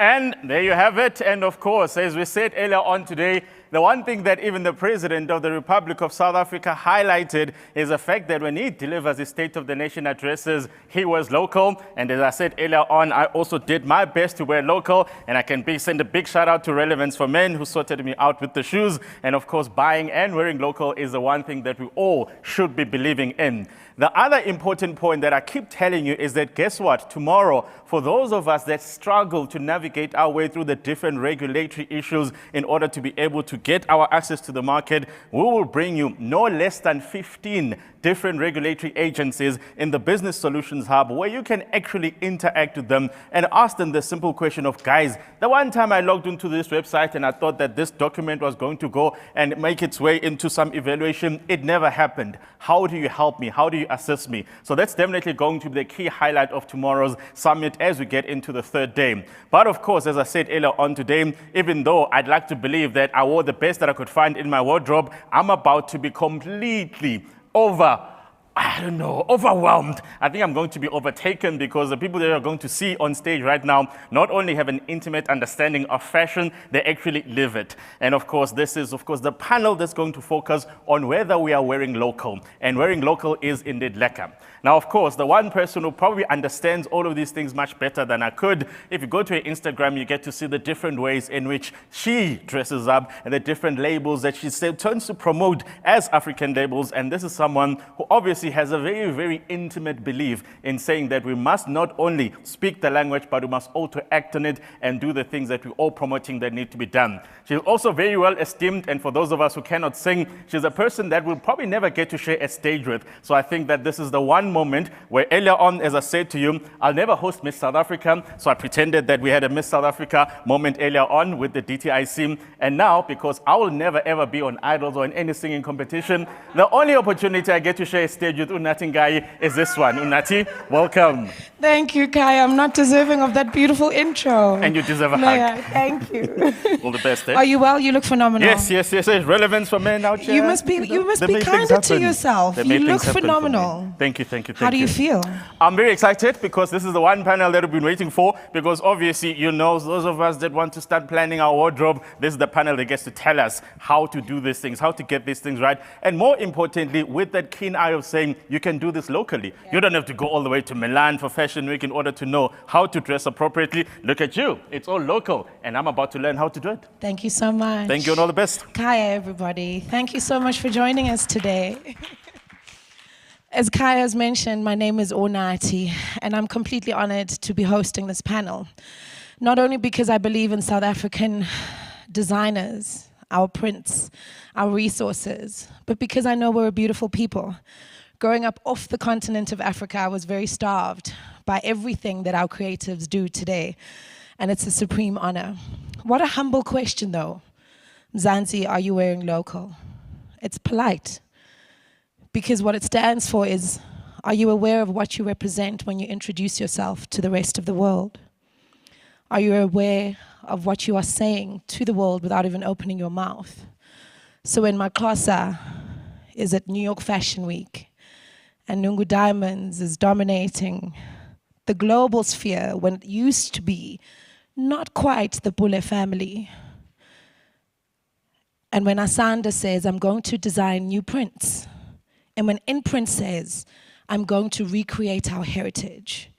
And there you have it. And of course, as we said earlier on today, the one thing that even the President of the Republic of South Africa highlighted is the fact that when he delivers his State of the Nation addresses, he was local. And as I said earlier on, I also did my best to wear local. And I can send a big shout out to Relevance for Men who sorted me out with the shoes. And of course, buying and wearing local is the one thing that we all should be believing in. The other important point that I keep telling you is that guess what? Tomorrow, for those of us that struggle to navigate our way through the different regulatory issues in order to be able to get our access to the market, we will bring you no less than 15 different regulatory agencies in the Business Solutions Hub where you can actually interact with them and ask them the simple question of, guys, the one time I logged into this website and I thought that this document was going to go and make its way into some evaluation, it never happened. How do you help me? How do you assist me? So that's definitely going to be the key highlight of tomorrow's summit as we get into the third day. But of course, as I said earlier on today, even though I'd like to believe that I wore the best that I could find in my wardrobe, I'm about to be completely overwhelmed. I think I'm going to be overtaken because the people that you're going to see on stage right now not only have an intimate understanding of fashion, they actually live it. And of course, this is, the panel that's going to focus on whether we are wearing local. And wearing local is indeed lekker. Now, of course, the one person who probably understands all of these things much better than I could, if you go to her Instagram, you get to see the different ways in which she dresses up and the different labels that she turns to promote as African labels. And this is someone who obviously has a very, very intimate belief in saying that we must not only speak the language, but we must also act on it and do the things that we're all promoting that need to be done. She's also very well esteemed, and for those of us who cannot sing, she's a person that we'll probably never get to share a stage with. So I think that this is the one moment where earlier on, as I said to you, I'll never host Miss South Africa, so I pretended that we had a Miss South Africa moment earlier on with the DTIC, and now, because I will never ever be on Idols or in any singing competition, the only opportunity I get to share a stage with Unati Ngai is this one. Unati, welcome. Thank you, Kai. I'm not deserving of that beautiful intro. And you deserve a hug. Thank you. All the best, eh? Are you well? You look phenomenal. Yes. Relevance for Men out here. You must be kinder to yourself. You look phenomenal. Thank you. How do you feel? I'm very excited because this is the one panel that we've been waiting for, because obviously, you know, those of us that want to start planning our wardrobe, this is the panel that gets to tell us how to do these things, how to get these things right. And more importantly, with that keen eye of saying you can do this locally. Yeah. You don't have to go all the way to Milan for Fashion Week in order to know how to dress appropriately. Look at you. It's all local. And I'm about to learn how to do it. Thank you so much. Thank you and all the best. Kaya, everybody. Thank you so much for joining us today. As Kaya has mentioned, my name is Onati, and I'm completely honored to be hosting this panel. Not only because I believe in South African designers, our prints, our resources, but because I know we're a beautiful people. Growing up off the continent of Africa, I was very starved by everything that our creatives do today, and it's a supreme honor. What a humble question, though. Mzansi, are you wearing local? It's polite. Because what it stands for is, are you aware of what you represent when you introduce yourself to the rest of the world? Are you aware of what you are saying to the world without even opening your mouth? So when Makosa is at New York Fashion Week and Nungu Diamonds is dominating the global sphere when it used to be not quite the Bule family, and when Asanda says, I'm going to design new prints, and when Imprint says, I'm going to recreate our heritage.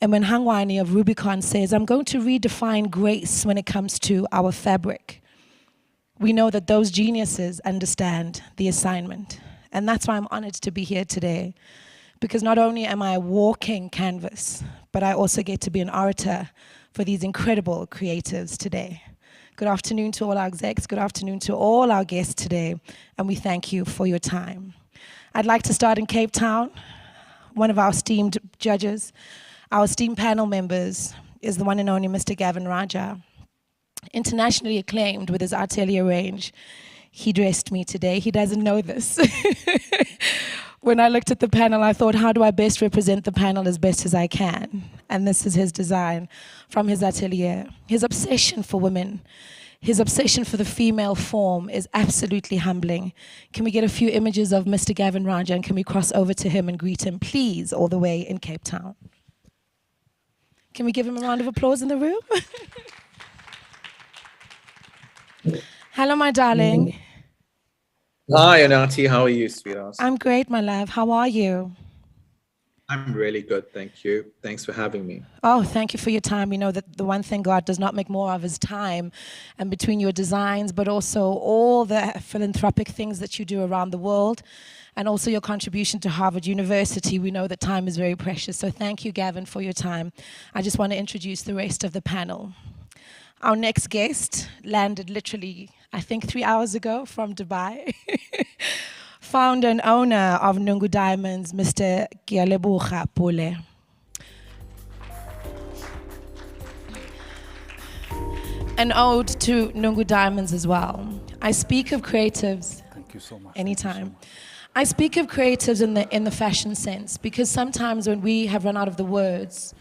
And when Hangwani of Rubicon says, I'm going to redefine grace when it comes to our fabric. We know that those geniuses understand the assignment. And that's why I'm honored to be here today. Because not only am I a walking canvas, but I also get to be an orator for these incredible creatives today. Good afternoon to all our execs. Good afternoon to all our guests today. And we thank you for your time. I'd like to start in Cape Town. One of our esteemed judges, our esteemed panel members, is the one and only Mr. Gavin Raja. Internationally acclaimed with his atelier range, he dressed me today. He doesn't know this. When I looked at the panel, I thought, how do I best represent the panel as best as I can? And this is his design from his atelier. His obsession for women, his obsession for the female form is absolutely humbling. Can we get a few images of Mr. Gavin Raja, and can we cross over to him and greet him, please, all the way in Cape Town? Can we give him a round of applause in the room? Hello, my darling. Hi, Anati. How are you, sweetheart? I'm great, my love. How are you? I'm really good, thank you. Thanks for having me. Oh, thank you for your time. You know that the one thing God does not make more of is time. And between your designs, but also all the philanthropic things that you do around the world, and also your contribution to Harvard University, we know that time is very precious. So thank you, Gavin, for your time. I just want to introduce the rest of the panel. Our next guest landed literally, I think, 3 hours ago from Dubai. Founder and owner of Nungu Diamonds, Mr. Kialebucha Pule. An ode to Nungu Diamonds as well. I speak of creatives. Thank you so much. Anytime. I speak of creatives in the fashion sense because sometimes when we have run out of the words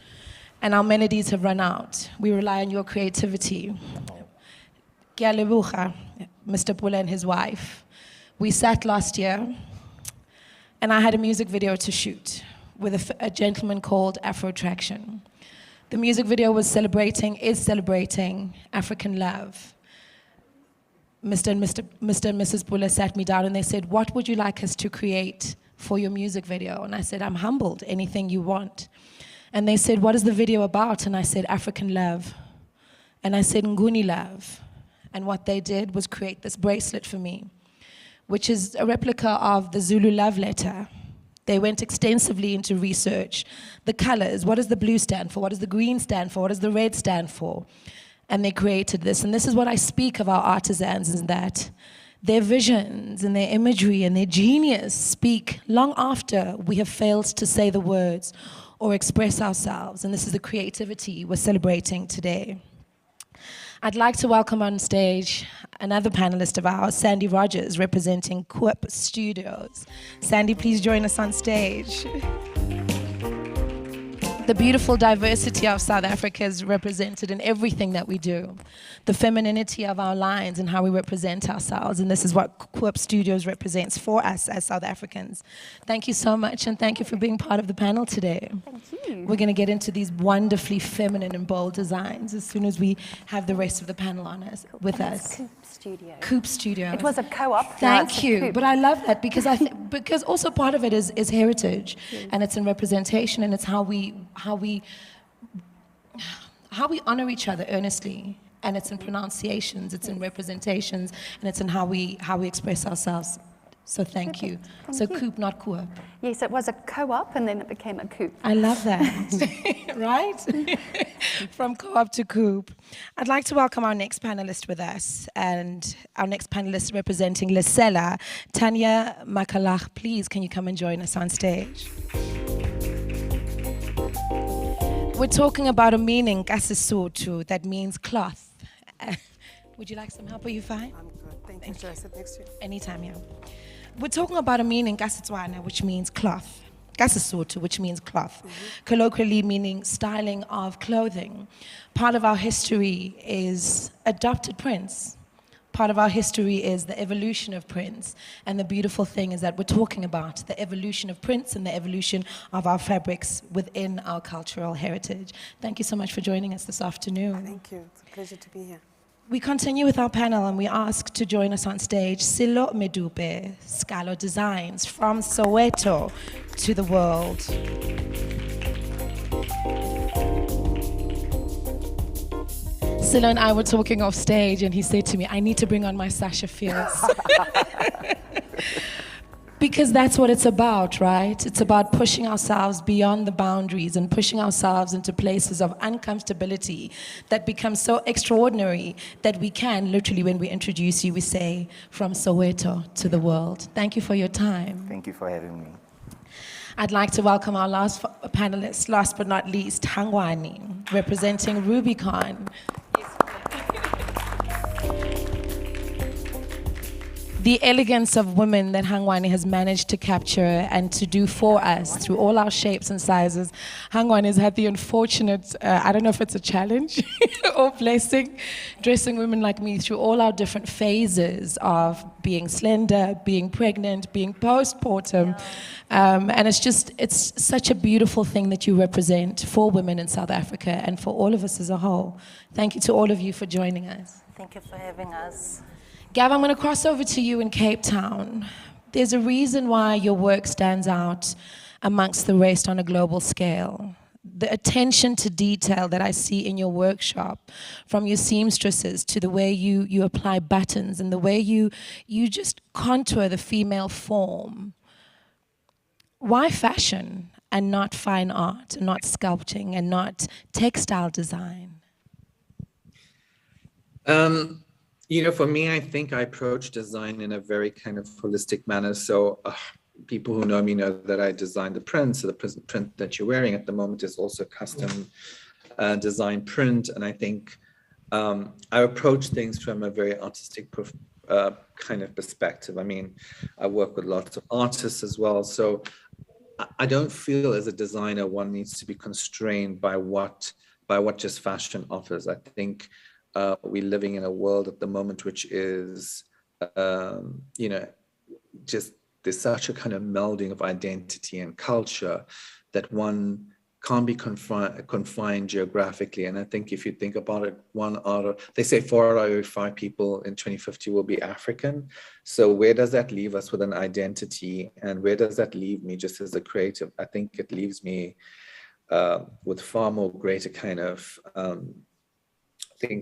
and our melodies have run out, we rely on your creativity. Kialebucha, Mr. Pule and his wife. We sat last year, and I had a music video to shoot with a gentleman called Afro Traction. The music video is celebrating African love. Mr. and Mrs. Pule sat me down and they said, what would you like us to create for your music video? And I said, I'm humbled, anything you want. And they said, what is the video about? And I said, African love. And I said, Nguni love. And what they did was create this bracelet for me, which is a replica of the Zulu love letter. They went extensively into research. The colors, what does the blue stand for? What does the green stand for? What does the red stand for? And they created this. And this is what I speak of our artisans, is that their visions and their imagery and their genius speak long after we have failed to say the words or express ourselves. And this is the creativity we're celebrating today. I'd like to welcome on stage another panelist of ours, Sandy Rogers, representing Coop Studios. Sandy, please join us on stage. The beautiful diversity of South Africa is represented in everything that we do. The femininity of our lines and how we represent ourselves. And this is what Coop Studios represents for us as South Africans. Thank you so much, and thank you for being part of the panel today. Thank you. We're going to get into these wonderfully feminine and bold designs as soon as we have the rest of the panel on us with us. Coop Studio. Coop Studios. It was a co-op. Thank you. But I love that because because also part of it is heritage, and it's in representation, and it's how we honor each other earnestly, and it's in pronunciations, it's in representations, and it's in how we express ourselves. So thank you. So Coop, not Coop. Yes, it was a co-op and then it became a Coop. I love that. Right? From co-op to Coop. I'd like to welcome our next panelist with us, and our next panelist representing Lesela, Tanya Makalach. Please, can you come and join us on stage? We're talking about a meaning, kasisotho, that means cloth. Would you like some help? Are you fine? I'm good. Thank you. Should I sit next to you? Anytime, yeah. We're talking about a meaning, kasitswana, which means cloth. Kasisotho, which means cloth. Colloquially meaning styling of clothing. Part of our history is adopted prints. Part of our history is the evolution of prints. And the beautiful thing is that we're talking about the evolution of prints and the evolution of our fabrics within our cultural heritage. Thank you so much for joining us this afternoon. Thank you. It's a pleasure to be here. We continue with our panel and we ask to join us on stage Silo Medupe, Scalo Designs, from Soweto to the world. Silo and I were talking off stage and he said to me, I need to bring on my Sasha Fierce. Because that's what it's about, right? It's about pushing ourselves beyond the boundaries and pushing ourselves into places of uncomfortability that become so extraordinary that we can, literally, when we introduce you, we say, from Soweto to the world. Thank you for your time. Thank you for having me. I'd like to welcome our last panelist, last but not least, Hangwani, representing Rubicon. The elegance of women that Hangwani has managed to capture and to do for us through all our shapes and sizes. Hangwani has had the unfortunate, I don't know if it's a challenge or blessing, dressing women like me through all our different phases of being slender, being pregnant, being postpartum. And it's such a beautiful thing that you represent for women in South Africa and for all of us as a whole. Thank you to all of you for joining us. Thank you for having us. Gav, I'm going to cross over to you in Cape Town. There's a reason why your work stands out amongst the rest on a global scale. The attention to detail that I see in your workshop, from your seamstresses to the way you apply buttons and the way you just contour the female form. Why fashion and not fine art, and not sculpting, and not textile design? For me, I think I approach design in a very kind of holistic manner. So people who know me know that I design the print. So the print that you're wearing at the moment is also custom design print. And I think I approach things from a very artistic kind of perspective. I mean, I work with lots of artists as well. So I don't feel as a designer one needs to be constrained by what just fashion offers. I think we're living in a world at the moment which is, just there's such a kind of melding of identity and culture that one can't be confined geographically. And I think if you think about it, they say 4 out of 5 people in 2050 will be African. So where does that leave us with an identity? And where does that leave me just as a creative? I think it leaves me with far more greater kind of